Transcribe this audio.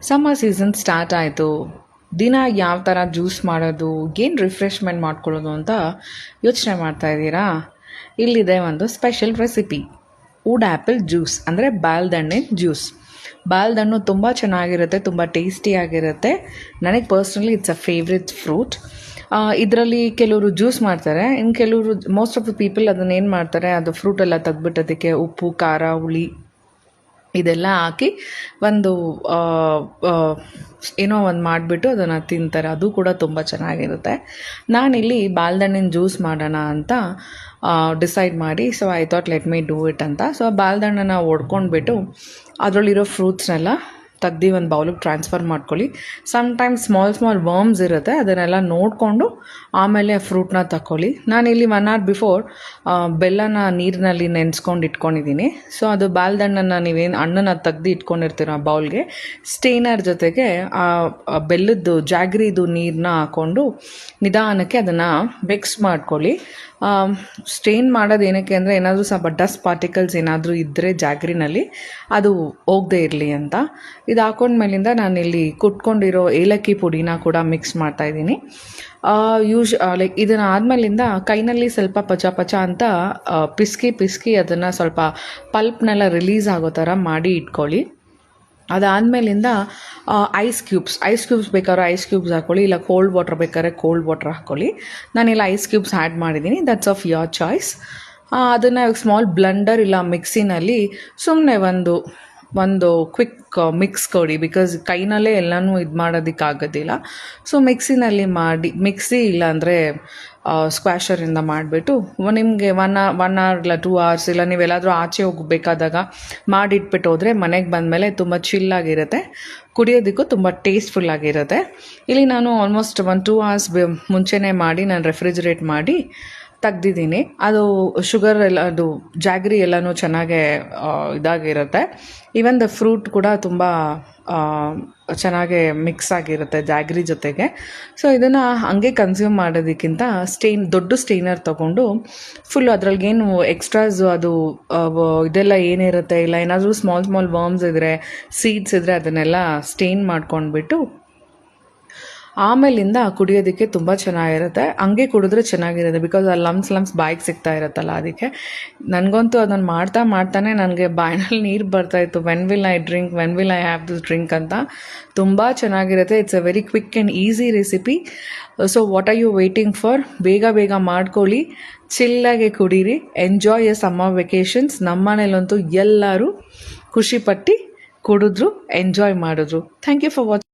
Summer season start ಆಯಿತು. ದಿನ ಯಾವ ಥರ ಜ್ಯೂಸ್ ಮಾಡೋದು, ಏನು ರಿಫ್ರೆಶ್ಮೆಂಟ್ ಮಾಡ್ಕೊಳ್ಳೋದು ಅಂತ ಯೋಚನೆ ಮಾಡ್ತಾಯಿದ್ದೀರಾ? ಇಲ್ಲಿದೆ ಒಂದು special recipe, wood apple juice, ಅಂದರೆ ಬಾಲ್ದಣ್ಣಿನ ಜ್ಯೂಸ್. ಬಾಲ್ದಣ್ಣು ತುಂಬ ಚೆನ್ನಾಗಿರುತ್ತೆ, ತುಂಬ ಟೇಸ್ಟಿಯಾಗಿರುತ್ತೆ. ನನಗೆ personally it's a favourite fruit. ಇದರಲ್ಲಿ ಕೆಲವರು ಜ್ಯೂಸ್ ಮಾಡ್ತಾರೆ, ಇನ್ನು ಕೆಲವರು ಮೋಸ್ಟ್ ಆಫ್ ದ ಪೀಪಲ್ ಅದನ್ನೇನು ಮಾಡ್ತಾರೆ, ಅದು ಫ್ರೂಟೆಲ್ಲ ತೆಗ್ದುಬಿಟ್ಟು ಅದಕ್ಕೆ ಉಪ್ಪು, ಖಾರ, ಹುಳಿ ಇದೆಲ್ಲ ಹಾಕಿ ಒಂದು ಏನೋ ಒಂದು ಮಾಡಿಬಿಟ್ಟು ಅದನ್ನು ತಿಂತಾರೆ. ಅದು ಕೂಡ ತುಂಬ ಚೆನ್ನಾಗಿರುತ್ತೆ. ನಾನಿಲ್ಲಿ ಬಾಲ್ದಣ್ಣಿನ ಜ್ಯೂಸ್ ಮಾಡೋಣ ಅಂತ ಡಿಸೈಡ್ ಮಾಡಿ, so I thought let me do it ಅಂತ. ಸೊ ಬಾಲ್ದಣ್ಣನ ಒಡ್ಕೊಂಡ್ಬಿಟ್ಟು ಅದರಲ್ಲಿರೋ ಫ್ರೂಟ್ಸ್ನೆಲ್ಲ ತೆಗ್ದು ಒಂದು ಬೌಲಿಗೆ ಟ್ರಾನ್ಸ್ಫರ್ ಮಾಡ್ಕೊಳ್ಳಿ. ಸಮ್ಟೈಮ್ಸ್ ಸ್ಮಾಲ್ ವರ್ಮ್ಸ್ ಇರುತ್ತೆ, ಅದನ್ನೆಲ್ಲ ನೋಡಿಕೊಂಡು ಆಮೇಲೆ ಫ್ರೂಟ್ನ ತಗೊಳ್ಳಿ. ನಾನಿಲ್ಲಿ 1 hour ಬಿಫೋರ್ ಬೆಲ್ಲನ ನೀರಿನಲ್ಲಿ ನೆನೆಸ್ಕೊಂಡು ಇಟ್ಕೊಂಡಿದ್ದೀನಿ. ಸೊ ಅದು ಬಾಲ್ದಣ್ಣನ ನೀವೇನು ಹಣ್ಣನ್ನು ತೆಗ್ದು ಇಟ್ಕೊಂಡಿರ್ತೀರೋ ಆ ಬೌಲ್ಗೆ ಸ್ಟೇನರ್ ಜೊತೆಗೆ ಆ ಬೆಲ್ಲದ್ದು ಜಾಗ್ರಿದು ನೀರನ್ನ ಹಾಕ್ಕೊಂಡು ನಿಧಾನಕ್ಕೆ ಅದನ್ನು ಮಿಕ್ಸ್ ಮಾಡ್ಕೊಳ್ಳಿ. ಸ್ಟೇನ್ ಮಾಡೋದು ಏನಕ್ಕೆ ಅಂದರೆ ಏನಾದರೂ ಸ್ವಲ್ಪ ಡಸ್ಟ್ ಪಾರ್ಟಿಕಲ್ಸ್ ಏನಾದರೂ ಇದ್ದರೆ ಜಾಗ್ರಿನಲ್ಲಿ ಅದು ಹೋಗದೇ ಇರಲಿ ಅಂತ. ಇದು ಹಾಕೊಂಡ್ಮೇಲಿಂದ ನಾನಿಲ್ಲಿ ಕುಟ್ಕೊಂಡಿರೋ ಏಲಕ್ಕಿ ಪುಡಿನ ಕೂಡ ಮಿಕ್ಸ್ ಮಾಡ್ತಾಯಿದ್ದೀನಿ. ಲೈಕ್ ಇದನ್ನು ಆದಮೇಲಿಂದ ಕೈನಲ್ಲಿ ಸ್ವಲ್ಪ ಪಚ ಅಂತ ಪಿಸ್ಕಿ ಅದನ್ನು ಸ್ವಲ್ಪ ಪಲ್ಪ್ನೆಲ್ಲ ರಿಲೀಸ್ ಆಗೋ ಥರ ಮಾಡಿ ಇಟ್ಕೊಳ್ಳಿ. ಅದಾದಮೇಲಿಂದ ಐಸ್ ಕ್ಯೂಬ್ಸ್ ಬೇಕಾದ್ರೆ ಐಸ್ ಕ್ಯೂಬ್ಸ್ ಹಾಕ್ಕೊಳ್ಳಿ, ಇಲ್ಲ ಕೋಲ್ಡ್ ವಾಟರ್ ಬೇಕಾದ್ರೆ ಕೋಲ್ಡ್ ವಾಟರ್ ಹಾಕ್ಕೊಳ್ಳಿ. ನಾನಿಲ್ಲ ಐಸ್ ಕ್ಯೂಬ್ಸ್ ಆ್ಯಡ್ ಮಾಡಿದ್ದೀನಿ, ದಟ್ಸ್ ಆಫ್ ಯೋರ್ ಚಾಯ್ಸ್. ಅದನ್ನು ಸ್ಮಾಲ್ ಬ್ಲೆಂಡರ್ ಇಲ್ಲ ಮಿಕ್ಸಿನಲ್ಲಿ ಸುಮ್ಮನೆ ಒಂದು ಕ್ವಿಕ್ ಮಿಕ್ಸ್ ಕೊಡಿ, ಬಿಕಾಸ್ ಕೈನಲ್ಲೇ ಎಲ್ಲನೂ ಇದು ಮಾಡೋದಕ್ಕಾಗೋದಿಲ್ಲ. ಸೊ ಮಿಕ್ಸಿನಲ್ಲಿ ಮಾಡಿ, ಮಿಕ್ಸಿ ಇಲ್ಲ ಅಂದರೆ ಸ್ಕ್ವಾಷರಿಂದ ಮಾಡಿಬಿಟ್ಟು ನಿಮಗೆ 1 hour ಇಲ್ಲ 2 hours ಇಲ್ಲ ನೀವೆಲ್ಲಾದರೂ ಆಚೆ ಹೋಗಬೇಕಾದಾಗ ಮಾಡಿಟ್ಬಿಟ್ಟು ಹೋದರೆ ಮನೆಗೆ ಬಂದಮೇಲೆ ತುಂಬ ಚಿಲ್ಲಾಗಿರುತ್ತೆ, ಕುಡಿಯೋದಕ್ಕೂ ತುಂಬ ಟೇಸ್ಟ್ಫುಲ್ಲಾಗಿರುತ್ತೆ. ಇಲ್ಲಿ ನಾನು ಆಲ್ಮೋಸ್ಟ್ 1-2 hours ಮುಂಚೆನೇ ಮಾಡಿ ನಾನು ರೆಫ್ರಿಜರೇಟ್ ಮಾಡಿ ತೆಗ್ದಿದ್ದೀನಿ. ಅದು ಶುಗರ್ ಎಲ್ಲ, ಅದು ಜಾಗ್ರಿ ಎಲ್ಲನೂ ಚೆನ್ನಾಗೇ ಇದಾಗಿರುತ್ತೆ. ಈವನ್ ದ ಫ್ರೂಟ್ ಕೂಡ ತುಂಬ ಚೆನ್ನಾಗೇ ಮಿಕ್ಸ್ ಆಗಿರುತ್ತೆ ಜಾಗ್ರಿ ಜೊತೆಗೆ. ಸೊ ಇದನ್ನು ಹಾಗೆ ಕನ್ಸ್ಯೂಮ್ ಮಾಡೋದಕ್ಕಿಂತ ದೊಡ್ಡ ಸ್ಟೇನರ್ ತೊಗೊಂಡು ಫುಲ್ಲು ಅದ್ರಲ್ಲಿಗೇನು ಎಕ್ಸ್ಟ್ರಾಸು ಅದು ಇದೆಲ್ಲ ಏನಿರುತ್ತೆ, ಇಲ್ಲ ಏನಾದರೂ ಸ್ಮಾಲ್ ವರ್ಮ್ಸ್ ಇದ್ದರೆ, ಸೀಡ್ಸ್ ಇದ್ದರೆ ಅದನ್ನೆಲ್ಲ ಸ್ಟೇನ್ ಮಾಡ್ಕೊಂಡ್ಬಿಟ್ಟು ಆಮೇಲಿಂದ ಕುಡಿಯೋದಕ್ಕೆ ತುಂಬ ಚೆನ್ನಾಗಿರುತ್ತೆ. ಹಂಗೆ ಕುಡಿದ್ರೆ ಚೆನ್ನಾಗಿರುತ್ತೆ, ಬಿಕಾಸ್ ಆ ಲಮ್ಸ್ ಬಾಯಿಗೆ ಸಿಗ್ತಾ ಇರುತ್ತಲ್ಲ, ಅದಕ್ಕೆ ನನಗಂತೂ ಅದನ್ನು ಮಾಡ್ತಾನೆ ನನಗೆ ಬಾಯಿನಲ್ಲಿ ನೀರು ಬರ್ತಾಯಿತ್ತು. When will I have this drink ಅಂತ. ತುಂಬ ಚೆನ್ನಾಗಿರುತ್ತೆ. It's a very quick and easy recipe. So what are you waiting for? ಬೇಗ ಮಾಡ್ಕೊಳ್ಳಿ, ಚಿಲ್ಲಾಗೆ ಕುಡೀರಿ, ಎಂಜಾಯ್ ಯರ್ ಸಮ್ಮರ್ ವೆಕೇಷನ್ಸ್. ನಮ್ಮ ಮನೇಲಂತೂ ಎಲ್ಲರೂ ಖುಷಿಪಟ್ಟು ಕುಡಿದ್ರು, ಎಂಜಾಯ್ ಮಾಡಿದ್ರು. Thank you for watching.